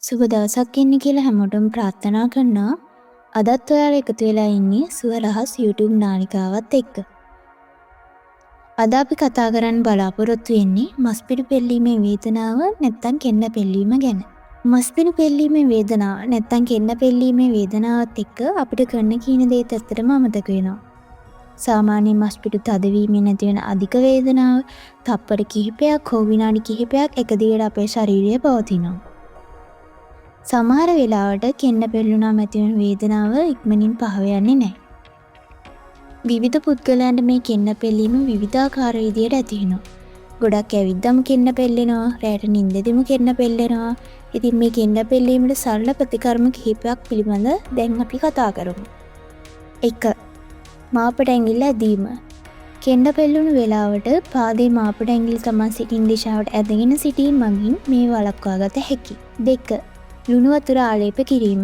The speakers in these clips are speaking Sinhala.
සුබ දවසක් ඉන්න කියලා හැමෝටම ප්‍රාර්ථනා කරනවා. අදත් ඔයාලා එකතු වෙලා ඉන්නේ සුව රහස් YouTube නාලිකාවත් එක්ක. අද අපි කතා කරන්න බලාපොරොත්තු වෙන්නේ මස්පිඩු පෙල්ලීමේ වේදනාව නැත්තම් කෙන්න පෙල්ලීම ගැන. මස්පිඩු පෙල්ලීමේ වේදනාව නැත්තම් කෙන්න පෙල්ලීමේ වේදනාවත් එක්ක අපිට කරන කීන දේත් ඇත්තටම අමතක වෙනවා. සාමාන්‍ය මස්පිඩු තදවීමෙන් ඇතිවන අධික වේදනාව තප්පර කිහිපයක් හෝ විනාඩි කිහිපයක් එක දිගට අපේ ශරීරයේ පවතිනවා. සමහර වෙලාවට කෙන්න පෙල්ලුනාම ඇතිවන වේදනාව ඉක්මනින් පහව යන්නේ නැහැ. විවිධ පුද්ගලයන්ට මේ කෙන්න පෙල්ලීම විවිධාකාර විදියට ඇති වෙනවා. ගොඩක් ඇවිද්දම කෙන්න පෙල්ලෙනවා, රැට නිින්දෙදිම කෙන්න පෙල්ලෙනවා. ඉතින් මේ කෙන්න පෙල්ලීමට සරල ප්‍රතිකර්ම කිහිපයක් පිළිබඳ දැන් අපි කතා කරමු. 1. මාපට ඇඟිල්ල ඇදීම. කෙන්න පෙල්ලුණු වෙලාවට පාදයේ මාපට ඇඟිල්ල තමන් සිටින දිශාවට ඇදගෙන සිටීම මගින් මේ වළක්වා ගත හැකියි. 2. ලුණු වතුර ආලේප කිරීම.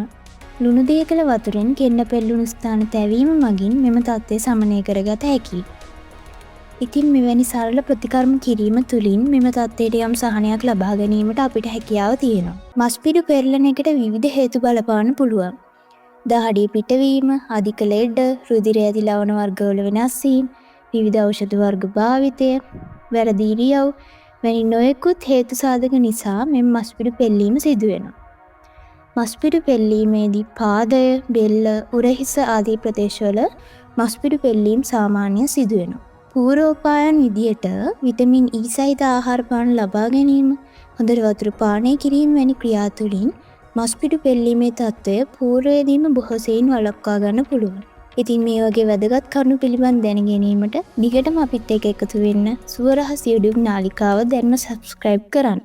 ලුණු දිය කළ වතුරෙන් කෙන්න පෙල්ලුණු ස්ථාන තැවීම මගින් මෙම තත්ත්වය සමනය කරගත හැකියි. ඉතින් මෙවැනි සරල ප්‍රතිකර්ම කිරීම තුළින් මෙම තත්ත්වයට යම් සහනයක් ලබා ගැනීමට අපිට හැකියාව තියෙනවා. මස්පිඩු පෙරළන එකට විවිධ හේතු බලපාන්න පුළුවන්. දහඩිය පිටවීම, අධික ලෙඩ, රුධිරය ඇති ලවණ වර්ගවල වෙනස් වීම, විවිධ ඖෂධ වර්ග භාවිතය, වැරදි ඉරියව් වැනි නොයෙකුත් හේතු සාධක නිසා මෙම මස්පිඩු පෙල්ලීම සිදු වෙනවා. මස්පිඩු පෙල්ලීමේදී පාදය, බෙල්ල, උරහිස ආදී ප්‍රදේශවල මස්පිඩු පෙල්ලීම් සාමාන්‍යයෙන් සිදු වෙනවා. පූර්වෝපායන් විදියට විටමින් E සහිත ආහාර පාන ලබා ගැනීම, හොඳට වතුර පානය කිරීම වැනි ක්‍රියා තුළින් මස්පිඩු පෙල්ලීමේ තත්ත්වය පූර්වයේදීම බොහෝ සෙයින් වළක්වා ගන්න පුළුවන්. ඉතින් මේ වගේ වැදගත් කරුණු පිළිබඳ දැන ගැනීමට දිගටම අපිත් එක්ක එකතු වෙන්න සුව රහස් YouTube නාලිකාව දැන්ම subscribe කරන්න.